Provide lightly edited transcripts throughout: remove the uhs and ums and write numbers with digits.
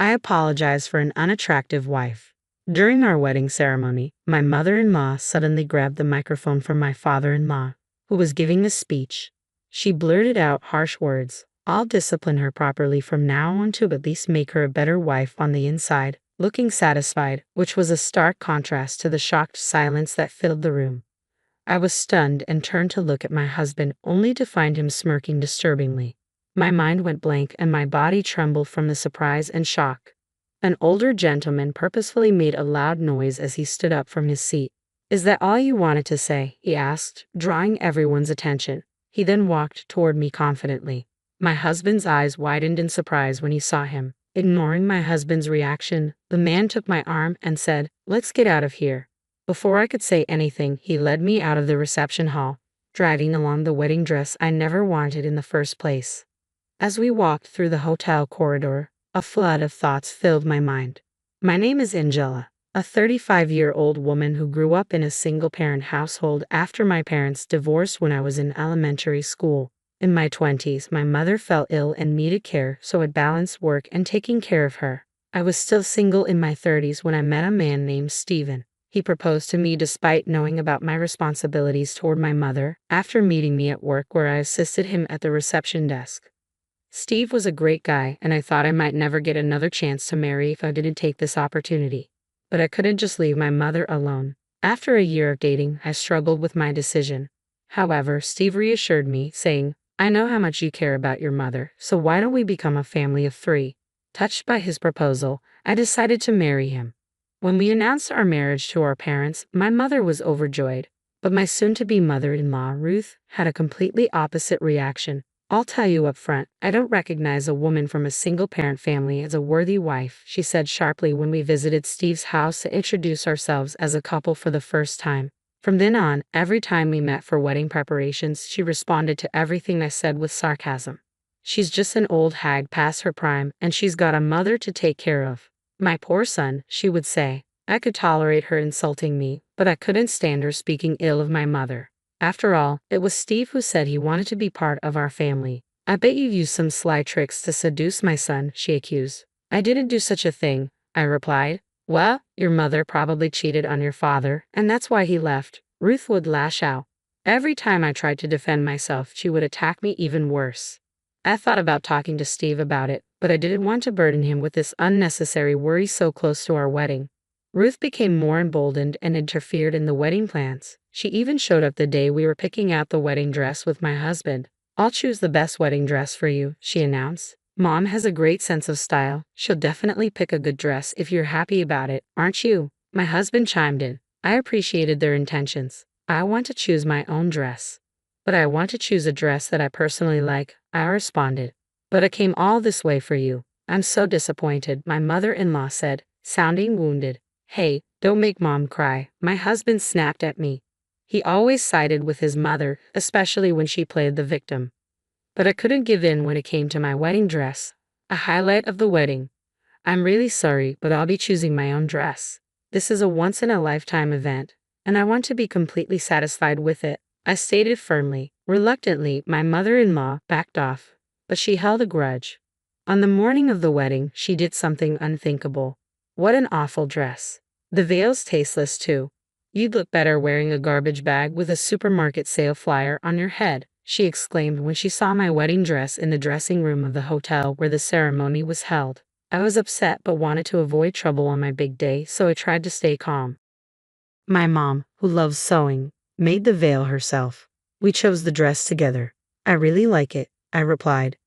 I apologize for an unattractive wife. During our wedding ceremony, my mother-in-law suddenly grabbed the microphone from my father-in-law, who was giving a speech. She blurted out harsh words. I'll discipline her properly from now on to at least make her a better wife on the inside, looking satisfied, which was a stark contrast to the shocked silence that filled the room. I was stunned and turned to look at my husband, only to find him smirking disturbingly. My mind went blank and my body trembled from the surprise and shock. An older gentleman purposefully made a loud noise as he stood up from his seat. Is that all you wanted to say? He asked, drawing everyone's attention. He then walked toward me confidently. My husband's eyes widened in surprise when he saw him. Ignoring my husband's reaction, the man took my arm and said, "Let's get out of here." Before I could say anything, he led me out of the reception hall, dragging along the wedding dress I never wanted in the first place. As we walked through the hotel corridor, a flood of thoughts filled my mind. My name is Angela, a 35-year-old woman who grew up in a single-parent household after my parents divorced when I was in elementary school. In my 20s, my mother fell ill and needed care, so I balanced work and taking care of her. I was still single in my 30s when I met a man named Steven. He proposed to me despite knowing about my responsibilities toward my mother, after meeting me at work where I assisted him at the reception desk. Steve was a great guy, and I thought I might never get another chance to marry if I didn't take this opportunity. But I couldn't just leave my mother alone. After a year of dating, I struggled with my decision. However, Steve reassured me, saying, "I know how much you care about your mother, so why don't we become a family of 3? Touched by his proposal, I decided to marry him. When we announced our marriage to our parents, my mother was overjoyed, but my soon-to-be mother-in-law, Ruth, had a completely opposite reaction. I'll tell you up front, I don't recognize a woman from a single-parent family as a worthy wife, she said sharply when we visited Steve's house to introduce ourselves as a couple for the first time. From then on, every time we met for wedding preparations, she responded to everything I said with sarcasm. She's just an old hag past her prime, and she's got a mother to take care of. My poor son, she would say. I could tolerate her insulting me, but I couldn't stand her speaking ill of my mother. After all, it was Steve who said he wanted to be part of our family. I bet you used some sly tricks to seduce my son, she accused. I didn't do such a thing, I replied. Well, your mother probably cheated on your father, and that's why he left. Ruth would lash out. Every time I tried to defend myself, she would attack me even worse. I thought about talking to Steve about it, but I didn't want to burden him with this unnecessary worry so close to our wedding. Ruth became more emboldened and interfered in the wedding plans. She even showed up the day we were picking out the wedding dress with my husband. I'll choose the best wedding dress for you, she announced. Mom has a great sense of style. She'll definitely pick a good dress if you're happy about it, aren't you? My husband chimed in. I appreciated their intentions. I want to choose my own dress. But I want to choose a dress that I personally like, I responded. But I came all this way for you. I'm so disappointed, my mother-in-law said, sounding wounded. Hey, don't make Mom cry, my husband snapped at me. He always sided with his mother, especially when she played the victim. But I couldn't give in when it came to my wedding dress, a highlight of the wedding. I'm really sorry, but I'll be choosing my own dress. This is a once-in-a-lifetime event, and I want to be completely satisfied with it, I stated firmly. Reluctantly, my mother-in-law backed off, but she held a grudge. On the morning of the wedding, she did something unthinkable. What an awful dress. The veil's tasteless too. You'd look better wearing a garbage bag with a supermarket sale flyer on your head, she exclaimed when she saw my wedding dress in the dressing room of the hotel where the ceremony was held. I was upset but wanted to avoid trouble on my big day, so I tried to stay calm. My mom, who loves sewing, made the veil herself. We chose the dress together. I really like it, I replied.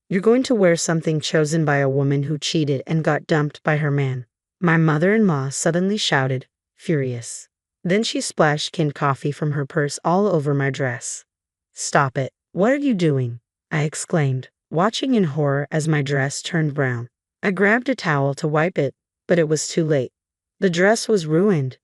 You're going to wear something chosen by a woman who cheated and got dumped by her man. My mother-in-law suddenly shouted, furious. Then she splashed canned coffee from her purse all over my dress. Stop it. What are you doing? I exclaimed, watching in horror as my dress turned brown. I grabbed a towel to wipe it, but it was too late. The dress was ruined.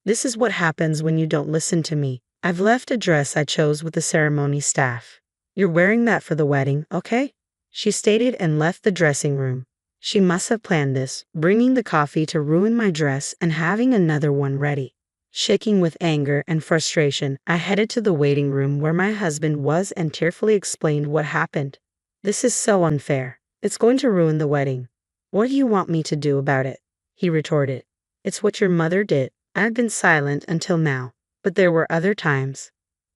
This is what happens when you don't listen to me. I've left a dress I chose with the ceremony staff. You're wearing that for the wedding, okay? She stated and left the dressing room. She must have planned this, bringing the coffee to ruin my dress and having another one ready. Shaking with anger and frustration, I headed to the waiting room where my husband was and tearfully explained what happened. This is so unfair. It's going to ruin the wedding. What do you want me to do about it? He retorted. It's what your mother did. I've been silent until now, but there were other times.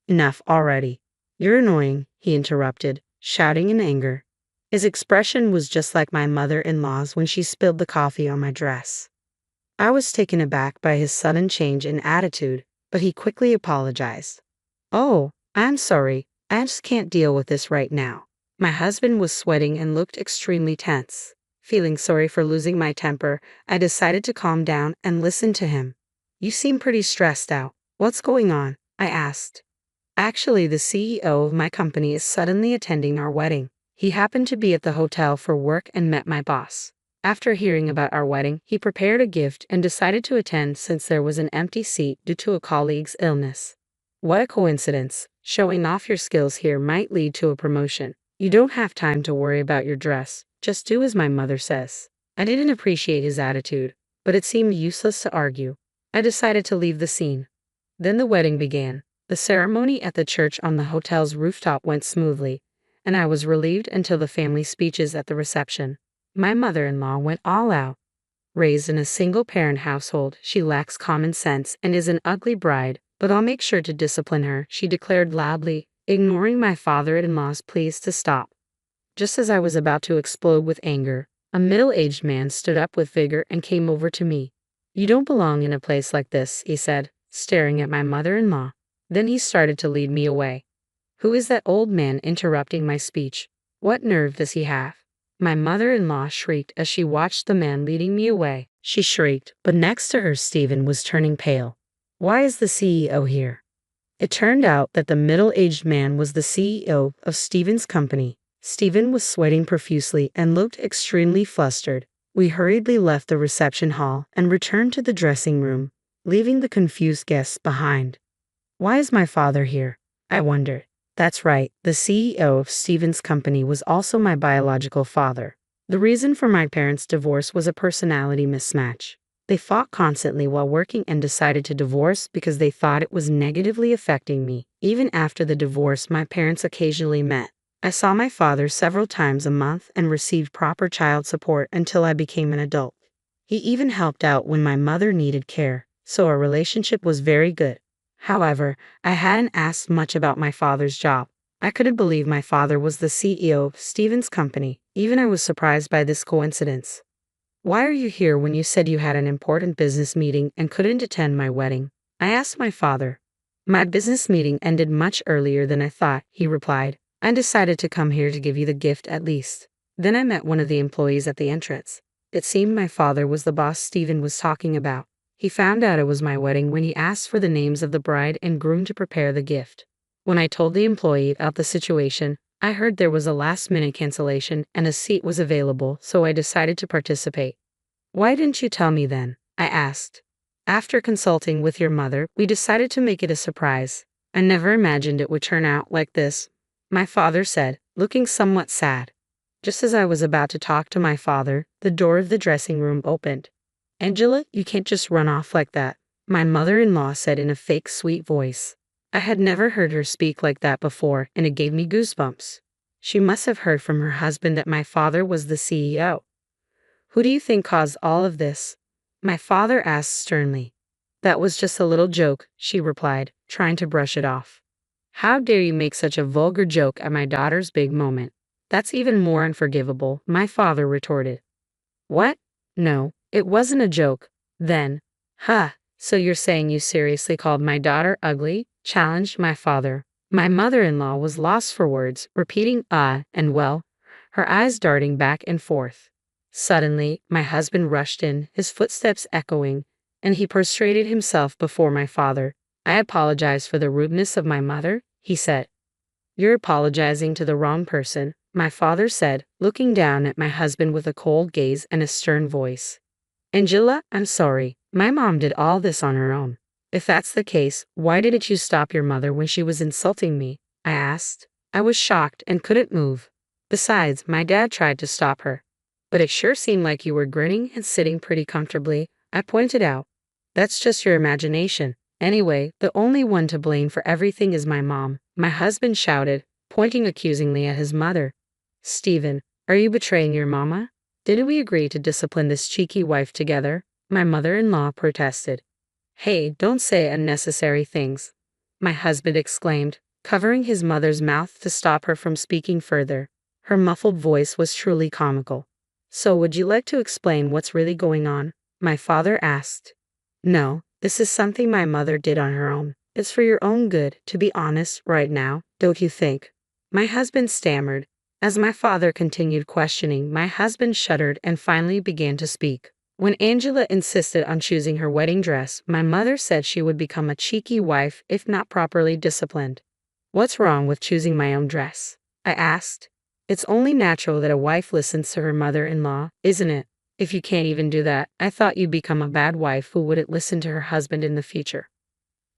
Enough already. You're annoying, he interrupted, shouting in anger. His expression was just like my mother-in-law's when she spilled the coffee on my dress. I was taken aback by his sudden change in attitude, but he quickly apologized. Oh, I'm sorry. I just can't deal with this right now. My husband was sweating and looked extremely tense. Feeling sorry for losing my temper, I decided to calm down and listen to him. You seem pretty stressed out. What's going on? I asked. Actually, the CEO of my company is suddenly attending our wedding. He happened to be at the hotel for work and met my boss. After hearing about our wedding, he prepared a gift and decided to attend since there was an empty seat due to a colleague's illness. What a coincidence. Showing off your skills here might lead to a promotion. You don't have time to worry about your dress. Just do as my mother says. I didn't appreciate his attitude, but it seemed useless to argue. I decided to leave the scene. Then the wedding began. The ceremony at the church on the hotel's rooftop went smoothly, and I was relieved until the family speeches at the reception. My mother-in-law went all out. Raised in a single-parent household, she lacks common sense and is an ugly bride, but I'll make sure to discipline her, she declared loudly, ignoring my father-in-law's pleas to stop. Just as I was about to explode with anger, a middle-aged man stood up with vigor and came over to me. You don't belong in a place like this, he said, staring at my mother-in-law. Then he started to lead me away. Who is that old man interrupting my speech? What nerve does he have? My mother-in-law shrieked as she watched the man leading me away. She shrieked, but next to her Stephen was turning pale. Why is the CEO here? It turned out that the middle-aged man was the CEO of Stephen's company. Stephen was sweating profusely and looked extremely flustered. We hurriedly left the reception hall and returned to the dressing room, leaving the confused guests behind. Why is my father here? I wondered. That's right, the CEO of Stephen's company was also my biological father. The reason for my parents' divorce was a personality mismatch. They fought constantly while working and decided to divorce because they thought it was negatively affecting me. Even after the divorce, my parents occasionally met. I saw my father several times a month and received proper child support until I became an adult. He even helped out when my mother needed care, so our relationship was very good. However, I hadn't asked much about my father's job. I couldn't believe my father was the CEO of Stephen's company. Even I was surprised by this coincidence. Why are you here when you said you had an important business meeting and couldn't attend my wedding? I asked my father. My business meeting ended much earlier than I thought, he replied. I decided to come here to give you the gift at least. Then I met one of the employees at the entrance. It seemed my father was the boss Stephen was talking about. He found out it was my wedding when he asked for the names of the bride and groom to prepare the gift. When I told the employee about the situation, I heard there was a last-minute cancellation and a seat was available, so I decided to participate. Why didn't you tell me then? I asked. After consulting with your mother, we decided to make it a surprise. I never imagined it would turn out like this, my father said, looking somewhat sad. Just as I was about to talk to my father, the door of the dressing room opened. Angela, you can't just run off like that, my mother-in-law said in a fake sweet voice. I had never heard her speak like that before, and it gave me goosebumps. She must have heard from her husband that my father was the CEO. Who do you think caused all of this? My father asked sternly. That was just a little joke, she replied, trying to brush it off. How dare you make such a vulgar joke at my daughter's big moment? That's even more unforgivable, my father retorted. What? No. It wasn't a joke. Then, so you're saying you seriously called my daughter ugly? Challenged my father. My mother-in-law was lost for words, repeating and well, her eyes darting back and forth. Suddenly, my husband rushed in, his footsteps echoing, and he prostrated himself before my father. I apologize for the rudeness of my mother, he said. You're apologizing to the wrong person, my father said, looking down at my husband with a cold gaze and a stern voice. Angela, I'm sorry. My mom did all this on her own. If that's the case, why didn't you stop your mother when she was insulting me? I asked. I was shocked and couldn't move. Besides, my dad tried to stop her. But it sure seemed like you were grinning and sitting pretty comfortably, I pointed out. That's just your imagination. Anyway, the only one to blame for everything is my mom, my husband shouted, pointing accusingly at his mother. Stephen, are you betraying your mama? Didn't we agree to discipline this cheeky wife together? My mother-in-law protested. Hey, don't say unnecessary things, my husband exclaimed, covering his mother's mouth to stop her from speaking further. Her muffled voice was truly comical. So would you like to explain what's really going on? My father asked. No, this is something my mother did on her own. It's for your own good, to be honest, right now, don't you think? My husband stammered. As my father continued questioning, my husband shuddered and finally began to speak. When Angela insisted on choosing her wedding dress, my mother said she would become a cheeky wife if not properly disciplined. What's wrong with choosing my own dress? I asked. It's only natural that a wife listens to her mother-in-law, isn't it? If you can't even do that, I thought you'd become a bad wife who wouldn't listen to her husband in the future.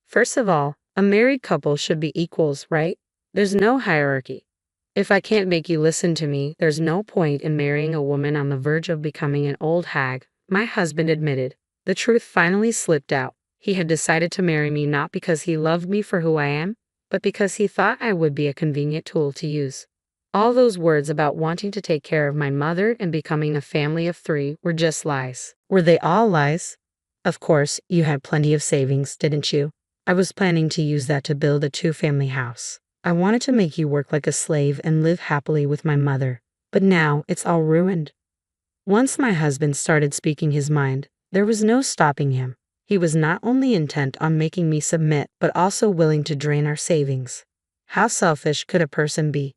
First of all, a married couple should be equals, right? There's no hierarchy. If I can't make you listen to me, there's no point in marrying a woman on the verge of becoming an old hag, my husband admitted. The truth finally slipped out. He had decided to marry me not because he loved me for who I am, but because he thought I would be a convenient tool to use. All those words about wanting to take care of my mother and becoming a family of 3 were just lies. Were they all lies? Of course, you had plenty of savings, didn't you? I was planning to use that to build a 2-family house. I wanted to make you work like a slave and live happily with my mother, but now it's all ruined. Once my husband started speaking his mind, there was no stopping him. He was not only intent on making me submit, but also willing to drain our savings. How selfish could a person be?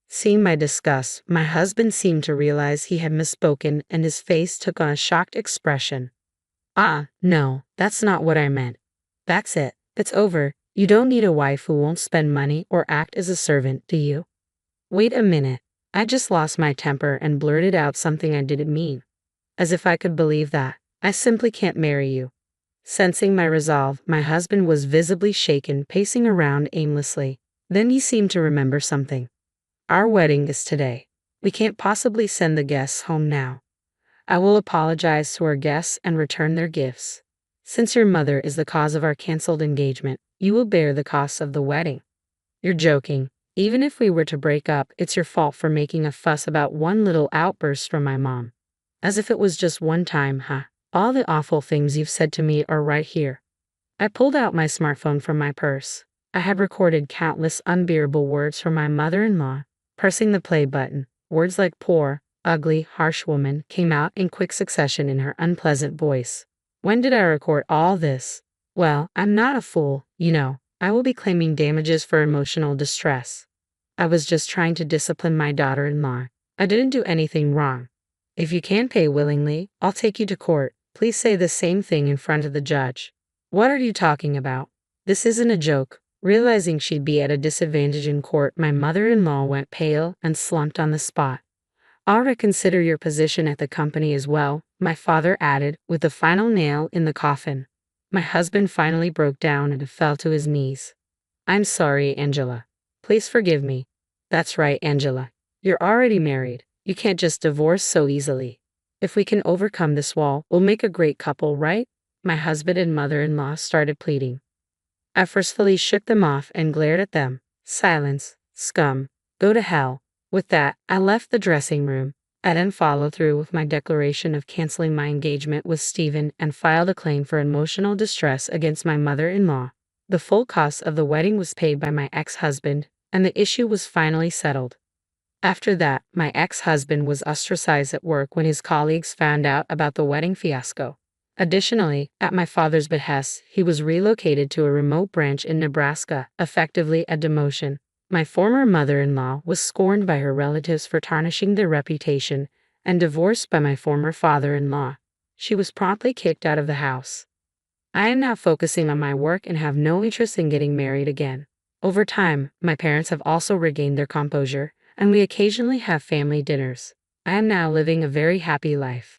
Seeing my disgust, my husband seemed to realize he had misspoken and his face took on a shocked expression. No, that's not what I meant. That's it. It's over. You don't need a wife who won't spend money or act as a servant, do you? Wait a minute. I just lost my temper and blurted out something I didn't mean. As if I could believe that. I simply can't marry you. Sensing my resolve, my husband was visibly shaken, pacing around aimlessly. Then he seemed to remember something. Our wedding is today. We can't possibly send the guests home now. I will apologize to our guests and return their gifts. Since your mother is the cause of our canceled engagement, you will bear the costs of the wedding. You're joking. Even if we were to break up, it's your fault for making a fuss about one little outburst from my mom. As if it was just one time, huh? All the awful things you've said to me are right here. I pulled out my smartphone from my purse. I had recorded countless unbearable words from my mother-in-law. Pressing the play button, words like poor, ugly, harsh woman came out in quick succession in her unpleasant voice. When did I record all this? Well, I'm not a fool, you know. I will be claiming damages for emotional distress. I was just trying to discipline my daughter-in-law. I didn't do anything wrong. If you can't pay willingly, I'll take you to court. Please say the same thing in front of the judge. What are you talking about? This isn't a joke. Realizing she'd be at a disadvantage in court, my mother-in-law went pale and slumped on the spot. I'll reconsider your position at the company as well, my father added, with the final nail in the coffin. My husband finally broke down and fell to his knees. I'm sorry, Angela. Please forgive me. That's right, Angela. You're already married. You can't just divorce so easily. If we can overcome this wall, we'll make a great couple, right? My husband and mother-in-law started pleading. I forcefully shook them off and glared at them. Silence. Scum. Go to hell. With that, I left the dressing room. I then followed through with my declaration of canceling my engagement with Stephen and filed a claim for emotional distress against my mother-in-law. The full cost of the wedding was paid by my ex-husband, and the issue was finally settled. After that, my ex-husband was ostracized at work when his colleagues found out about the wedding fiasco. Additionally, at my father's behest, he was relocated to a remote branch in Nebraska, effectively a demotion. My former mother-in-law was scorned by her relatives for tarnishing their reputation and divorced by my former father-in-law. She was promptly kicked out of the house. I am now focusing on my work and have no interest in getting married again. Over time, my parents have also regained their composure, and we occasionally have family dinners. I am now living a very happy life.